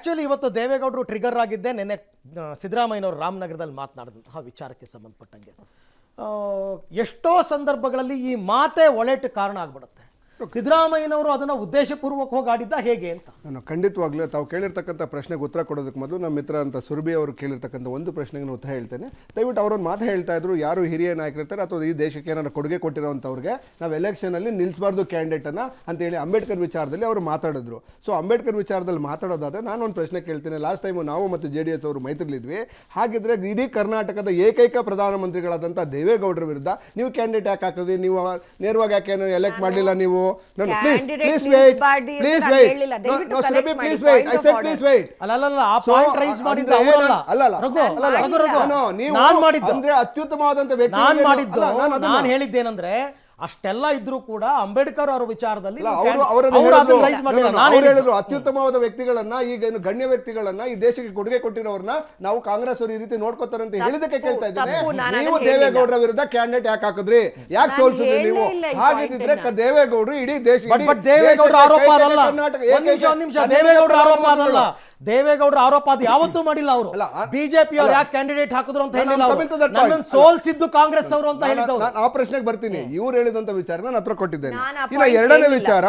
Actually ಇವತ್ತು ದೇವೇಗೌಡರು trigger ಆಗಿದ್ದೆ ನಿನ್ನೆ ಸಿದ್ದರಾಮಯ್ಯನವರು ರಾಮನಗರದಲ್ಲಿ ಮಾತನಾಡಿದಂತಹ ವಿಚಾರಕ್ಕೆ ಸಂಬಂಧಪಟ್ಟಂಗೆ ಎಷ್ಟೋ ಸಂದರ್ಭಗಳಲ್ಲಿ ಈ ಮಾತೆ ಒಳೆಟ್ ಕಾರಣ ಆಗ್ಬಿಡುತ್ತೆ. ಸಿದ್ದರಾಮಯ್ಯನವರು ಅದನ್ನು ಉದ್ದೇಶಪೂರ್ವಕವಾಗಿ ಆಡಿದ್ದ ಹೇಗೆ ಅಂತ ನಾನು ಖಂಡಿತವಾಗ್ಲೂ ತಾವು ಕೇಳಿರ್ತಕ್ಕಂಥ ಪ್ರಶ್ನೆಗೆ ಉತ್ತರ ಕೊಡೋದಕ್ಕೆ ಮೊದಲು ನಮ್ಮ ಮಿತ್ರ ಅಂತ ಸುರಭಿ ಅವರು ಕೇಳಿರ್ತಕ್ಕಂಥ ಒಂದು ಪ್ರಶ್ನೆಗೆ ನಾನು ಉತ್ತರ ಹೇಳ್ತೇನೆ. ದಯವಿಟ್ಟು ಅವರೊಂದು ಮಾತು ಹೇಳ್ತಾ ಇದ್ರು, ಯಾರು ಹಿರಿಯ ನಾಯಕರಿರ್ತಾರೆ ಅಥವಾ ಈ ದೇಶಕ್ಕೆ ಏನಾದ್ರು ಕೊಡುಗೆ ಕೊಟ್ಟಿರೋಂಥವ್ರಿಗೆ ನಾವು ಎಲೆಕ್ಷನಲ್ಲಿ ನಿಲ್ಲಿಸಬಾರ್ದು ಕ್ಯಾಂಡಿಡೇಟನ್ನು ಅಂತೇಳಿ ಅಂಬೇಡ್ಕರ್ ವಿಚಾರದಲ್ಲಿ ಅವರು ಮಾತಾಡಿದ್ರು. ಸೊ ಅಂಬೇಡ್ಕರ್ ವಿಚಾರದಲ್ಲಿ ಮಾತಾಡೋದಾದರೆ ನಾನು ಒಂದು ಪ್ರಶ್ನೆ ಕೇಳ್ತೇನೆ. ಲಾಸ್ಟ್ ಟೈಮು ನಾವು ಮತ್ತು JDS ಅವರು ಮೈತ್ರಿಲಿದ್ವಿ. ಹಾಗಿದ್ರೆ ಇಡೀ ಕರ್ನಾಟಕದ ಏಕೈಕ ಪ್ರಧಾನಮಂತ್ರಿಗಳಾದಂಥ ದೇವೇಗೌಡರ ವಿರುದ್ಧ ನೀವು ಕ್ಯಾಂಡಿಡೇಟ್ ಯಾಕೆ ಹಾಕಿದ್ರಿ? ನೀವು ನೇರವಾಗಿ ಯಾಕೆ ಎಲೆಕ್ಟ್ ಮಾಡಲಿಲ್ಲ? ನೀವು please wait. No, Surabhi, please wait. I said please wait. ಅಲ್ಲ ಆ ಪಾಯಿಂಟ್ ರೈಸ್ ಮಾಡಿದ್ದು ಅವರಲ್ಲ. ನಾನು ಮಾಡಿದ್ದು ಅಂದ್ರೆ ಅತ್ಯುತ್ತಮವಾದಂತ ವ್ಯಕ್ತಿ ನಾನು ಹೇಳಿದ್ದೇನೆಂದ್ರೆ ಅಷ್ಟೆಲ್ಲ ಇದ್ರೂ ಕೂಡ ಅಂಬೇಡ್ಕರ್ ಅವರ ವಿಚಾರದಲ್ಲಿ ಅತ್ಯುತ್ತಮವಾದ ವ್ಯಕ್ತಿಗಳನ್ನ, ಈಗ ಏನು ಗಣ್ಯ ವ್ಯಕ್ತಿಗಳನ್ನ, ಈ ದೇಶಕ್ಕೆ ಕೊಡುಗೆ ಕೊಟ್ಟಿರೋರ್ನ ನಾವು ಕಾಂಗ್ರೆಸ್ ಅವರು ಈ ರೀತಿ ನೋಡ್ಕೋತಾರೆ ಅಂತ ಹೇಳಿದಕ್ಕೆ ಕೇಳ್ತಾ ಇದ್ದೇನೆ. ನೀವು ದೇವೇಗೌಡರ ವಿರುದ್ಧ ಕ್ಯಾಂಡಿಡೇಟ್ ಯಾಕೆ ಹಾಕಿದ್ರಿ? ಯಾಕೆ ಸೋಲ್ಸಿದ್ರಿ ನೀವು? ಹಾಗಿದ್ರೆ ದೇವೇಗೌಡರು ಇಡೀ ದೇಶ ದೇವೇಗೌಡರ ಆರೋಪ ಅದಲ್ಲ. ದೇವೇಗೌಡರ ಆರೋಪ ಅದಲ್ಲ. ದೇವೇಗೌಡರ ಆರೋಪ ಅದು ಯಾವತ್ತೂ ಮಾಡಿಲ್ಲ. ಅವರು ಬಿಜೆಪಿ ಅವರು ಯಾಕೆ ಕ್ಯಾಂಡಿಡೇಟ್ ಹಾಕಿದ್ರು ಅಂತ ಹೇಳಿಲ್ಲ. ನನ್ನನ್ನು ಸೋಲ್ಸಿದ್ದು ಕಾಂಗ್ರೆಸ್ ಅವರು ಅಂತ ಹೇಳಿದ್ರು. ಆ ಪ್ರಶ್ನೆಗೆ ಬರ್ತೀನಿ. ಇವ್ರು ಹೇಳಿದಂತ ವಿಚಾರ ನಾನು ಹತ್ರ ಕೊಟ್ಟಿದ್ದೇನೆ. ಇನ್ನು ಎರಡನೇ ವಿಚಾರ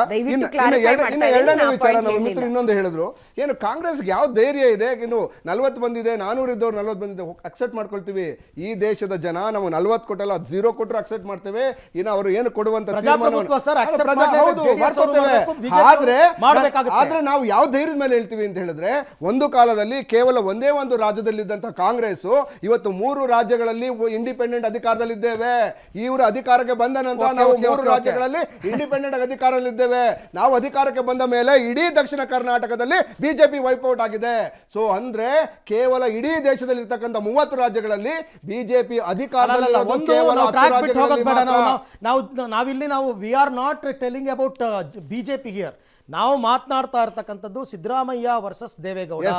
ನಮ್ಮ ಮಿತ್ರ ಇನ್ನೊಂದು ಹೇಳಿದ್ರು, ಏನು ಕಾಂಗ್ರೆಸ್ಗೆ ಯಾವ ಧೈರ್ಯ ಇದೆ? ಇನ್ನು 40 ಬಂದಿದೆ, 400 ಇದ್ದವ್ರು 40 ಬಂದಿದೆ, ಅಕ್ಸೆಪ್ಟ್ ಮಾಡ್ಕೊಳ್ತೀವಿ. ಈ ದೇಶದ ಜನ ನಾವು 40 ಕೊಟ್ಟಲ್ಲ, 0 ಕೊಟ್ಟರು ಅಕ್ಸೆಪ್ಟ್ ಮಾಡ್ತೇವೆ. ಇನ್ನು ಅವರು ಏನು ಕೊಡುವಂತ ಆದ್ರೆ ನಾವು ಯಾವ ಧೈರ್ಯದ ಮೇಲೆ ಹೇಳ್ತೀವಿ ಅಂತ ಹೇಳಿದ್ರೆ, ಒಂದು ಕಾಲದಲ್ಲಿ ಕೇವಲ ಒಂದೇ ಒಂದು ರಾಜ್ಯದಲ್ಲಿದ್ದಂತಹ ಕಾಂಗ್ರೆಸ್ ಇವತ್ತು 3 ರಾಜ್ಯಗಳಲ್ಲಿ ಇಂಡಿಪೆಂಡೆಂಟ್ ಅಧಿಕಾರದಲ್ಲಿದ್ದೇವೆ. ಇವರು ಅಧಿಕಾರಕ್ಕೆ ಬಂದ ನಂತರ ನಾವು 3 ರಾಜ್ಯಗಳಲ್ಲಿ ಇಂಡಿಪೆಂಡೆಂಟ್ ಅಧಿಕಾರದಲ್ಲಿದ್ದೇವೆ. ನಾವು ಅಧಿಕಾರಕ್ಕೆ ಬಂದ ಮೇಲೆ ಇಡೀ ದಕ್ಷಿಣ ಕರ್ನಾಟಕದಲ್ಲಿ ಬಿಜೆಪಿ ವೈಪೌಟ್ ಆಗಿದೆ. ಸೊ ಅಂದ್ರೆ ಕೇವಲ ಇಡೀ ದೇಶದಲ್ಲಿ ಇರ್ತಕ್ಕಂಥ 30 ರಾಜ್ಯಗಳಲ್ಲಿ ಬಿಜೆಪಿ ಅಧಿಕಾರದಲ್ಲಿ ನಾವು we are not telling about BJP here. ನಾವು ಮಾತನಾಡ್ತಾ ಇರ್ತಕ್ಕಂಥದ್ದು Siddaramaiah versus Deve Gowda,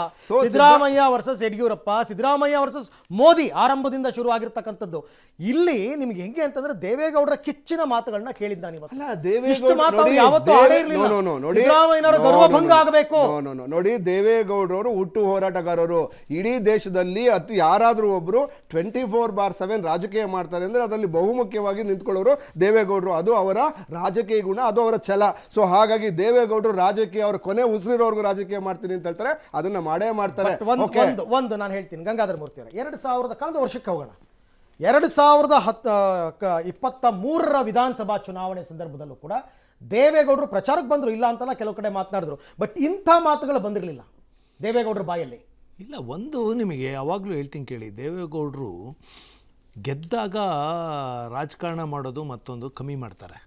Siddaramaiah versus Yediyurappa, Siddaramaiah versus Modi ಆರಂಭದಿಂದ ಶುರು ಆಗಿರ್ತಕ್ಕಂಥದ್ದು. ಇಲ್ಲಿ ನಿಮ್ಗೆ ಹೆಂಗೆ ಅಂತಂದ್ರೆ ದೇವೇಗೌಡರ ಕಿಚ್ಚಿನ ಮಾತುಗಳನ್ನ ಕೇಳಿದ್ದ ಸಿದ್ದರಾಮಯ್ಯನವರ ಗೌರವಭಂಗ ಆಗಬೇಕು. ನೋಡಿ, ದೇವೇಗೌಡರವರು ಹುಟ್ಟು ಹೋರಾಟಗಾರರು. ಇಡೀ ದೇಶದಲ್ಲಿ ಯಾರಾದ್ರೂ ಒಬ್ರು 24/7 ರಾಜಕೀಯ ಮಾಡ್ತಾರೆ ಅಂದ್ರೆ ಅದರಲ್ಲಿ ಬಹುಮುಖ್ಯವಾಗಿ ನಿಂತ್ಕೊಳ್ಳೋರು ದೇವೇಗೌಡರು. ಅದು ಅವರ ರಾಜಕೀಯ ಗುಣ, ಅದು ಅವರ ಛಲ. ಸೊ ಹಾಗಾಗಿ ದೇವೇಗೌಡ ರಾಜಕೀಯ ಅವರ ಕೊನೆ ಉಸಿರಿರೋರ್ಗು ರಾಜಕೀಯ ಮಾಡ್ತೀನಿ ಅಂತ ಹೇಳ್ತಾರೆ, ಅದನ್ನ ಮಾಡೇ ಮಾಡ್ತಾರೆ. ಒಂದು ನಾನು ಹೇಳ್ತೀನಿ, ಗಂಗಾಧರ ಮೂರ್ತಿ ಅವರ 2000 ಕಳೆದ ವರ್ಷಕ್ಕೆ ಹೋಗೋಣ. 2023 ವಿಧಾನಸಭಾ ಚುನಾವಣೆ ಸಂದರ್ಭದಲ್ಲೂ ಕೂಡ ದೇವೇಗೌಡರು ಪ್ರಚಾರಕ್ಕೆ ಬಂದ್ರು, ಇಲ್ಲ ಅಂತಲ್ಲ, ಕೆಲವು ಕಡೆ ಮಾತನಾಡಿದ್ರು. ಬಟ್ ಇಂಥ ಮಾತುಗಳು ಬಂದಿರಲಿಲ್ಲ ದೇವೇಗೌಡರ ಬಾಯಲ್ಲಿ. ಇಲ್ಲ, ಒಂದು ನಿಮಗೆ ಯಾವಾಗಲೂ ಹೇಳ್ತೀನಿ ಕೇಳಿ, ದೇವೇಗೌಡರು ಗೆದ್ದಾಗ ರಾಜಕಾರಣ ಮಾಡೋದು ಮತ್ತೊಂದು ಕಮ್ಮಿ ಮಾಡ್ತಾರೆ.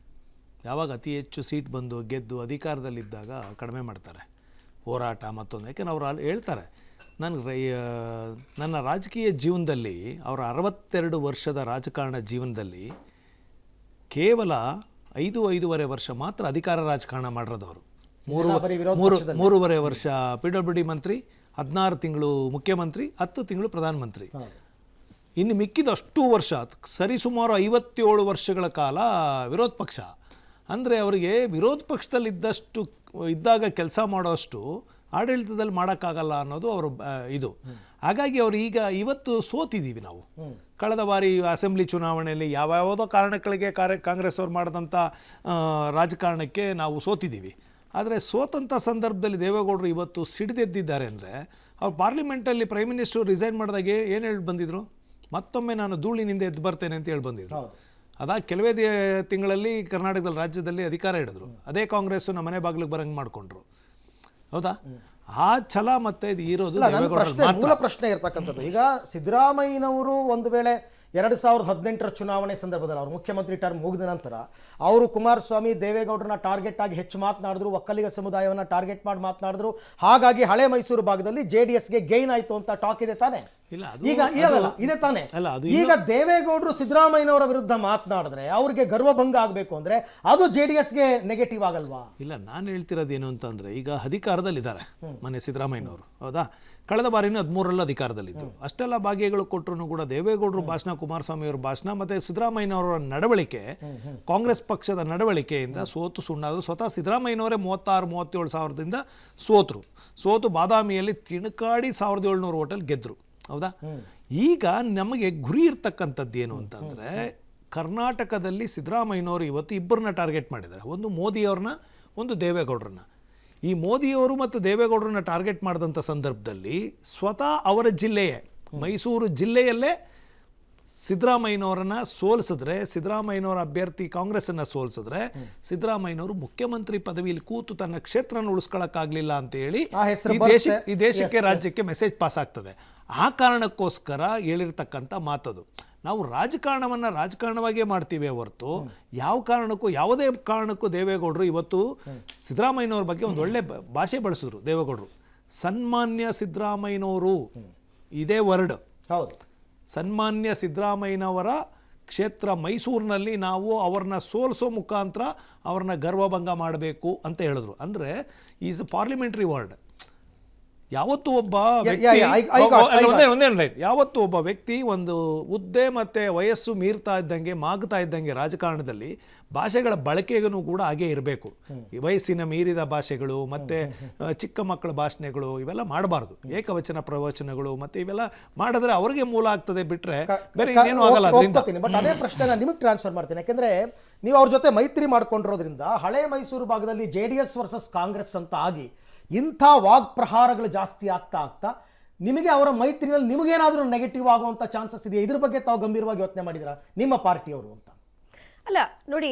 ಯಾವಾಗ ಅತಿ ಹೆಚ್ಚು ಸೀಟ್ ಬಂದು ಗೆದ್ದು ಅಧಿಕಾರದಲ್ಲಿದ್ದಾಗ ಕಡಿಮೆ ಮಾಡ್ತಾರೆ ಹೋರಾಟ ಮತ್ತೊಂದು. ಯಾಕೆಂದ್ರೆ ಅವರು ಹೇಳ್ತಾರೆ, ನನ್ನ ರಾಜಕೀಯ ಜೀವನದಲ್ಲಿ ಅವರ 62 ವರ್ಷದ ರಾಜಕಾರಣ ಜೀವನದಲ್ಲಿ ಕೇವಲ 5-5.5 ವರ್ಷ ಮಾತ್ರ ಅಧಿಕಾರ ರಾಜಕಾರಣ ಮಾಡಿರೋದವರು. 3.5 ವರ್ಷ PWD ಮಂತ್ರಿ, 16 ತಿಂಗಳು ಮುಖ್ಯಮಂತ್ರಿ, 10 ತಿಂಗಳು ಪ್ರಧಾನಮಂತ್ರಿ. ಇನ್ನು ಮಿಕ್ಕಿದಷ್ಟು ವರ್ಷ ಸರಿಸುಮಾರು 57 ವರ್ಷಗಳ ಕಾಲ ವಿರೋಧ ಪಕ್ಷ. ಅಂದರೆ ಅವರಿಗೆ ವಿರೋಧ ಪಕ್ಷದಲ್ಲಿ ಇದ್ದಾಗ ಕೆಲಸ ಮಾಡೋಷ್ಟು ಆಡಳಿತದಲ್ಲಿ ಮಾಡೋಕ್ಕಾಗಲ್ಲ ಅನ್ನೋದು ಅವರು ಇದು. ಹಾಗಾಗಿ ಅವರು ಇವತ್ತು ಸೋತಿದ್ದೀವಿ ನಾವು. ಕಳೆದ ಬಾರಿ ಅಸೆಂಬ್ಲಿ ಚುನಾವಣೆಯಲ್ಲಿ ಯಾವ್ಯಾವುದೋ ಕಾರಣಗಳಿಗೆ ಕಾಂಗ್ರೆಸ್ ಅವ್ರು ಮಾಡಿದಂಥ ರಾಜಕಾರಣಕ್ಕೆ ನಾವು ಸೋತಿದ್ದೀವಿ. ಆದರೆ ಸೋತಂಥ ಸಂದರ್ಭದಲ್ಲಿ ದೇವೇಗೌಡರು ಇವತ್ತು ಸಿಡಿದೆದ್ದಿದ್ದಾರೆ ಅಂದರೆ, ಅವ್ರು ಪಾರ್ಲಿಮೆಂಟಲ್ಲಿ ಪ್ರೈಮ್ ಮಿನಿಸ್ಟರ್ ರಿಸೈನ್ ಮಾಡಿದಾಗ ಏನು ಹೇಳಿ ಬಂದಿದ್ರು? ಮತ್ತೊಮ್ಮೆ ನಾನು ಧೂಳಿನಿಂದ ಎದ್ದು ಬರ್ತೇನೆ ಅಂತ ಹೇಳಿ ಬಂದಿದ್ರು. ಅದಾಗಿ ಕೆಲವೇ ತಿಂಗಳಲ್ಲಿ ಕರ್ನಾಟಕದಲ್ಲಿ ರಾಜ್ಯದಲ್ಲಿ ಅಧಿಕಾರ ಹಿಡಿದ್ರು. ಅದೇ ಕಾಂಗ್ರೆಸ್ಸು ನಮ್ಮ ಮನೆ ಬಾಗಿಲಿಗೆ ಬರಂಗೆ ಮಾಡಿಕೊಂಡ್ರು. ಹೌದಾ? ಆ ಛಲ ಮತ್ತೆ ಇದು ಇರೋದು ಮೂಲ ಪ್ರಶ್ನೆ ಇರ್ತಕ್ಕಂಥದ್ದು. ಈಗ ಸಿದ್ದರಾಮಯ್ಯನವರು ಒಂದು ವೇಳೆ 2018 ಚುನಾವಣೆ ಸಂದರ್ಭದಲ್ಲಿ ಅವರು ಮುಖ್ಯಮಂತ್ರಿ ಟರ್ಮ್ ಮುಗಿದ ನಂತರ ಅವರು ಕುಮಾರಸ್ವಾಮಿ ದೇವೇಗೌಡರನ್ನ ಟಾರ್ಗೆಟ್ ಆಗಿ ಹೆಚ್ಚು ಮಾತನಾಡಿದ್ರು, ಒಕ್ಕಲಿಗ ಸಮುದಾಯವನ್ನು ಟಾರ್ಗೆಟ್ ಮಾಡಿ ಮಾತನಾಡಿದ್ರು. ಹಾಗಾಗಿ ಹಳೆ ಮೈಸೂರು ಭಾಗದಲ್ಲಿ JDSಗೆ ಗೈನ್ ಆಯಿತು ಅಂತ ಟಾಕ್ ಇದೆ ತಾನೆ? ಇಲ್ಲ, ಅದು- ಈಗ ಇದೆ ತಾನೇ. ಅಲ್ಲ, ಅದು ಈಗ ದೇವೇಗೌಡರು ಸಿದ್ದರಾಮಯ್ಯನವರ ವಿರುದ್ಧ ಮಾತನಾಡಿದ್ರೆ ಅವ್ರಿಗೆ ಗರ್ವಭಂಗ ಆಗಬೇಕು ಅಂದ್ರೆ ಅದು JDSಗೆ ನೆಗೆಟಿವ್ ಆಗಲ್ವಾ? ಇಲ್ಲ, ನಾನು ಹೇಳ್ತಿರೋದು ಏನು ಅಂತಂದ್ರೆ, ಈಗ ಅಧಿಕಾರದಲ್ಲಿದ್ದಾರೆ ಮನೆ ಸಿದ್ದರಾಮಯ್ಯನವರು, ಹೌದಾ? ಕಳೆದ ಬಾರಿನೂ 13ರಲ್ಲಿ ಅಧಿಕಾರದಲ್ಲಿತ್ತು. ಅಷ್ಟೆಲ್ಲ ಭಾಗ್ಯಗಳು ಕೊಟ್ಟರು ಕೂಡ ದೇವೇಗೌಡರು ಭಾಷಣ, ಕುಮಾರಸ್ವಾಮಿ ಅವರ ಭಾಷಣ ಮತ್ತೆ ಸಿದ್ದರಾಮಯ್ಯನವರ ನಡವಳಿಕೆ, ಕಾಂಗ್ರೆಸ್ ಪಕ್ಷದ ನಡವಳಿಕೆಯಿಂದ ಸೋತು ಸುಣ್ಣಾದ್ರು. ಸ್ವತಃ ಸಿದ್ದರಾಮಯ್ಯನವರೇ 36-37 ಸಾವಿರದಿಂದ ಸೋತು ಬಾದಾಮಿಯಲ್ಲಿ ತಿಣಕಾಡಿ 1700 ಹೋಟೆಲ್ ಗೆದ್ರು, ಹೌದಾ? ಈಗ ನಮಗೆ ಗುರಿ ಇರ್ತಕ್ಕಂಥದ್ದು ಏನು ಅಂತಂದ್ರೆ, ಕರ್ನಾಟಕದಲ್ಲಿ ಸಿದ್ದರಾಮಯ್ಯನವರು ಇವತ್ತು ಇಬ್ಬರನ್ನ ಟಾರ್ಗೆಟ್ ಮಾಡಿದ್ದಾರೆ. ಒಂದು ಮೋದಿಯವ್ರನ್ನ, ಒಂದು ದೇವೇಗೌಡರನ್ನ. ಈ ಮೋದಿಯವರು ಮತ್ತು ದೇವೇಗೌಡರನ್ನ ಟಾರ್ಗೆಟ್ ಮಾಡಿದಂಥ ಸಂದರ್ಭದಲ್ಲಿ ಸ್ವತಃ ಅವರ ಜಿಲ್ಲೆಯೇ ಮೈಸೂರು ಜಿಲ್ಲೆಯಲ್ಲೇ ಸಿದ್ದರಾಮಯ್ಯನವರನ್ನ ಸೋಲಿಸಿದ್ರೆ, ಸಿದ್ದರಾಮಯ್ಯನವರ ಅಭ್ಯರ್ಥಿ ಕಾಂಗ್ರೆಸ್ಸನ್ನು ಸೋಲಿಸಿದ್ರೆ, ಸಿದ್ದರಾಮಯ್ಯನವರು ಮುಖ್ಯಮಂತ್ರಿ ಪದವಿಯಲ್ಲಿ ಕೂತು ತನ್ನ ಕ್ಷೇತ್ರನ ಉಳಿಸ್ಕೊಳ್ಳೋಕ್ಕಾಗಲಿಲ್ಲ ಅಂತ ಹೇಳಿ ಈ ದೇಶಕ್ಕೆ, ರಾಜ್ಯಕ್ಕೆ ಮೆಸೇಜ್ ಪಾಸ್ ಆಗ್ತದೆ. ಆ ಕಾರಣಕ್ಕೋಸ್ಕರ ಹೇಳಿರ್ತಕ್ಕಂಥ ಮಾತದು. ನಾವು ರಾಜಕಾರಣವನ್ನು ರಾಜಕಾರಣವಾಗಿಯೇ ಮಾಡ್ತೀವಿ ಹೊರತು ಯಾವುದೇ ಕಾರಣಕ್ಕೂ ದೇವೇಗೌಡರು ಇವತ್ತು ಸಿದ್ದರಾಮಯ್ಯನವ್ರ ಬಗ್ಗೆ ಒಂದು ಒಳ್ಳೆ ಭಾಷೆ ಬಳಸಿದ್ರು. ದೇವೇಗೌಡರು ಸನ್ಮಾನ್ಯ ಸಿದ್ದರಾಮಯ್ಯನವರು, ಇದೇ ವರ್ಡ್, ಹೌದು, ಸನ್ಮಾನ್ಯ ಸಿದ್ದರಾಮಯ್ಯನವರ ಕ್ಷೇತ್ರ ಮೈಸೂರಿನಲ್ಲಿ ನಾವು ಅವ್ರನ್ನ ಸೋಲಿಸೋ ಮುಖಾಂತರ ಅವ್ರನ್ನ ಗರ್ವಭಂಗ ಮಾಡಬೇಕು ಅಂತ ಹೇಳಿದ್ರು. ಅಂದರೆ ಈಸ್ ಪಾರ್ಲಿಮೆಂಟ್ರಿ ವರ್ಡ್. ಯಾವತ್ತು ಒಬ್ಬ ಯಾವತ್ತು ಒಬ್ಬ ವ್ಯಕ್ತಿ ಒಂದು ಹುದ್ದೆ ಮತ್ತೆ ವಯಸ್ಸು ಮೀರ್ತಾ ಇದ್ದಂಗೆ, ಮಾಗ್ತಾ ಇದ್ದಂಗೆ ರಾಜಕಾರಣದಲ್ಲಿ ಭಾಷೆಗಳ ಬಳಕೆಗೂ ಕೂಡ ಹಾಗೆ ಇರಬೇಕು. ವಯಸ್ಸಿನ ಮೀರಿದ ಭಾಷೆಗಳು ಮತ್ತೆ ಚಿಕ್ಕ ಮಕ್ಕಳ ಭಾಷಣಗಳು ಇವೆಲ್ಲ ಮಾಡಬಾರ್ದು. ಏಕವಚನ ಪ್ರವಚನಗಳು ಮತ್ತೆ ಇವೆಲ್ಲ ಮಾಡಿದ್ರೆ ಅವ್ರಿಗೆ ಮೂಲ ಆಗ್ತದೆ, ಬಿಟ್ರೆ ಬೇರೆ ಇನ್ನೇನು ಆಗಲ್ಲ ಅದರಿಂದ. ಬಟ್ ಅದೇ ಪ್ರಶ್ನೆ ನಿಮಗೆ ಟ್ರಾನ್ಸ್ಫರ್ ಮಾಡ್ತೀನಿ. ಯಾಕಂದ್ರೆ ನೀವು ಅವ್ರ ಜೊತೆ ಮೈತ್ರಿ ಮಾಡ್ಕೊಂಡಿರೋದ್ರಿಂದ ಹಳೆ ಮೈಸೂರು ಭಾಗದಲ್ಲಿ JDS ವರ್ಸಸ್ ಕಾಂಗ್ರೆಸ್ ಅಂತ ಆಗಿ ಇಂಥ ವಾಗ್ಪ್ರಹಾರಗಳು ಜಾಸ್ತಿ ಆಗ್ತಾ ನಿಮಗೆ ಅವರ ಮೈತ್ರಿಯಲ್ಲಿ ನಿಮಗೇನಾದರೂ ನೆಗೆಟಿವ್ ಆಗುವಂಥ ಚಾನ್ಸಸ್ ಇದೆಯಾ? ಇದ್ರ ಬಗ್ಗೆ ತಾವು ಗಂಭೀರವಾಗಿ ಯೋಚನೆ ಮಾಡಿದಿರಾ ನಿಮ್ಮ ಪಾರ್ಟಿಯವರು ಅಂತ? ಅಲ್ಲ ನೋಡಿ,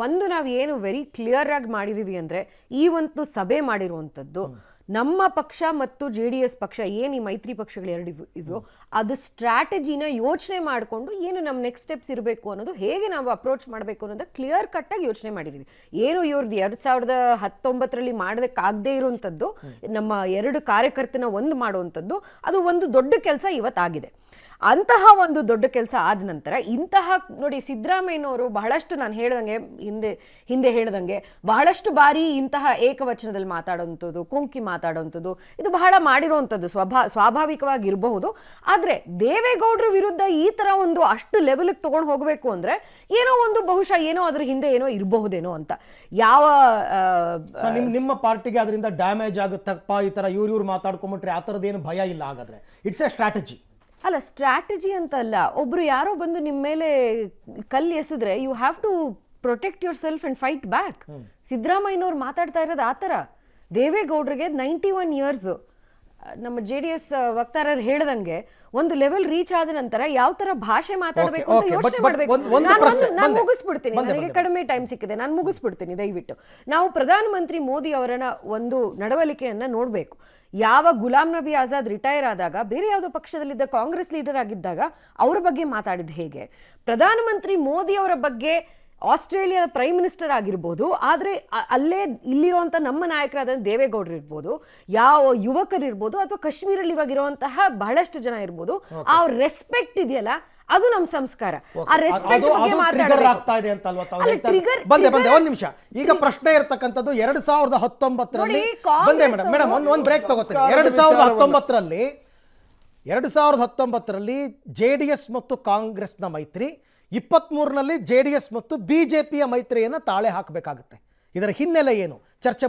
ಒಂದು ನಾವು ಏನು ವೆರಿ ಕ್ಲಿಯರ್ ಆಗಿ ಮಾಡಿದೀವಿ ಅಂದ್ರೆ, ಈ ಒಂದು ಸಭೆ ಮಾಡಿರುವಂಥದ್ದು ನಮ್ಮ ಪಕ್ಷ ಮತ್ತು JDS ಪಕ್ಷ ಏನು ಈ ಮೈತ್ರಿ ಪಕ್ಷಗಳು ಎರಡು ಇವೆಯೋ ಅದು ಸ್ಟ್ರಾಟಜಿನ ಯೋಚನೆ ಮಾಡಿಕೊಂಡು ಏನು ನಮ್ಮ ನೆಕ್ಸ್ಟ್ ಸ್ಟೆಪ್ಸ್ ಇರಬೇಕು ಅನ್ನೋದು, ಹೇಗೆ ನಾವು ಅಪ್ರೋಚ್ ಮಾಡಬೇಕು ಅನ್ನೋದು ಕ್ಲಿಯರ್ ಕಟ್ ಆಗಿ ಯೋಚನೆ ಮಾಡಿದೀವಿ. ಏನು ಇವ್ರದ್ದು 2019ರಲ್ಲಿ ಮಾಡೋದಕ್ಕಾಗದೇ ಇರುವಂಥದ್ದು, ನಮ್ಮ ಎರಡು ಕಾರ್ಯಕರ್ತನ ಒಂದು ಮಾಡುವಂಥದ್ದು, ಅದು ಒಂದು ದೊಡ್ಡ ಕೆಲಸ ಇವತ್ತಾಗಿದೆ. ಅಂತಹ ಒಂದು ದೊಡ್ಡ ಕೆಲಸ ಆದ ನಂತರ ಇಂತಹ ನೋಡಿ, ಸಿದ್ದರಾಮಯ್ಯನವರು ಬಹಳಷ್ಟು, ನಾನು ಹೇಳ್ದಂಗೆ ಹಿಂದೆ ಹೇಳ್ದಂಗೆ ಬಹಳಷ್ಟು ಬಾರಿ ಇಂತಹ ಏಕವಚನದಲ್ಲಿ ಮಾತಾಡೋವಂಥದ್ದು, ಕೊಂಕಿ ಮಾತಾಡೋವಂಥದ್ದು, ಇದು ಬಹಳ ಮಾಡಿರೋವಂಥದ್ದು ಸ್ವಾಭಾವಿಕವಾಗಿರಬಹುದು. ಆದರೆ ದೇವೇಗೌಡರ ವಿರುದ್ಧ ಈ ಥರ ಒಂದು ಅಷ್ಟು ಲೆವೆಲ್ಗೆ ತೊಗೊಂಡು ಹೋಗಬೇಕು ಅಂದರೆ ಏನೋ ಒಂದು ಬಹುಶಃ ಏನೋ ಅದ್ರ ಹಿಂದೆ ಏನೋ ಇರಬಹುದೇನೋ ಅಂತ. ನಿಮ್ಮ ಪಾರ್ಟಿಗೆ ಅದರಿಂದ ಡ್ಯಾಮೇಜ್ ಆಗುತ್ತಪ್ಪ ಈ ಥರ ಇವ್ರು ಮಾತಾಡ್ಕೊಂಬಿಟ್ರೆ ಆ ಥರದ್ದೇನು ಭಯ ಇಲ್ಲ ಹಾಗಾದ್ರೆ? It's a strategy. ಅಲ್ಲ, ಸ್ಟ್ರಾಟಜಿ ಅಂತ ಅಲ್ಲ. ಒಬ್ರು ಯಾರೋ ಬಂದು ನಿಮ್ಮ ಮೇಲೆ ಕಲ್ಲು ಎಸೆದ್ರೆ you have to protect yourself and fight back. ಸಿದ್ದರಾಮಯ್ಯನವ್ರು ಮಾತಾಡ್ತಾ ಇರೋದು ಆ ಥರ. ದೇವೇಗೌಡರಿಗೆ 91 ಇಯರ್ಸ್, ನಮ್ಮ JDS ವಕ್ತಾರರು ಹೇಳ್ದಂಗೆ ಒಂದು ಲೆವೆಲ್ ರೀಚ್ ಆದ ನಂತರ ಯಾವ ತರ ಭಾಷೆ ಮಾತಾಡಬೇಕು ಅಂತ ಯೋಚನೆ ಮಾಡಬೇಕು. ನಾನು ಮುಗಿಸ್ಬಿಡ್ತೀನಿ, ನನಗೆ ಕಡಿಮೆ ಟೈಮ್ ಸಿಕ್ಕಿದೆ, ನಾನು ಮುಗಿಸ್ಬಿಡ್ತೀನಿ ದಯವಿಟ್ಟು. ನಾವು ಪ್ರಧಾನಮಂತ್ರಿ ಮೋದಿ ಅವರನ್ನ ಒಂದು ನಡವಳಿಕೆಯನ್ನ ನೋಡಬೇಕು. ಯಾವ ಗುಲಾಂ ನಬಿ ಆಜಾದ್ ರಿಟೈರ್ ಆದಾಗ ಬೇರೆ ಯಾವುದೋ ಪಕ್ಷದಲ್ಲಿದ್ದ ಕಾಂಗ್ರೆಸ್ ಲೀಡರ್ ಆಗಿದ್ದಾಗ ಅವ್ರ ಬಗ್ಗೆ ಮಾತಾಡಿದ ಹೇಗೆ, ಪ್ರಧಾನಮಂತ್ರಿ ಮೋದಿ ಅವರ ಬಗ್ಗೆ ಆಸ್ಟ್ರೇಲಿಯಾದ ಪ್ರೈಮ್ ಮಿನಿಸ್ಟರ್ ಆಗಿರ್ಬೋದು, ಆದರೆ ಅಲ್ಲೇ ಇಲ್ಲಿರುವಂಥ ನಮ್ಮ ನಾಯಕರಾದ ದೇವೇಗೌಡರು ಇರ್ಬೋದು, ಯಾವ ಯುವಕರಿರ್ಬೋದು, ಅಥವಾ ಕಾಶ್ಮೀರಲ್ಲಿ ಇವಾಗಿರುವಂತಹ ಬಹಳಷ್ಟು ಜನ ಇರ್ಬೋದು, ಆ ರೆಸ್ಪೆಕ್ಟ್ ಇದೆಯಲ್ಲ ಅದು ನಮ್ಮ ಸಂಸ್ಕಾರ. ಆ ರೆಸ್ಪೆಕ್ಟ್ ಬಗ್ಗೆ ಒಂದ್ ನಿಮಿಷ. ಈಗ ಪ್ರಶ್ನೆ ಇರ್ತಕ್ಕಂಥದ್ದು 2019ರಲ್ಲಿ ಮೇಡಮ್ ಒಂದು ಬ್ರೇಕ್ ತಗೋತೀನಿ. 2019ರಲ್ಲಿ JDS ಮತ್ತು ಕಾಂಗ್ರೆಸ್ನ ಮೈತ್ರಿ, 23ರಲ್ಲಿ JDS ಮತ್ತು BJPಯ ಮೈತ್ರಿಯನ್ನು ತಾಳೆ ಹಾಕಬೇಕಾಗುತ್ತೆ. ಇದರ ಹಿನ್ನೆಲೆ ಏನು? ಚರ್ಚೆ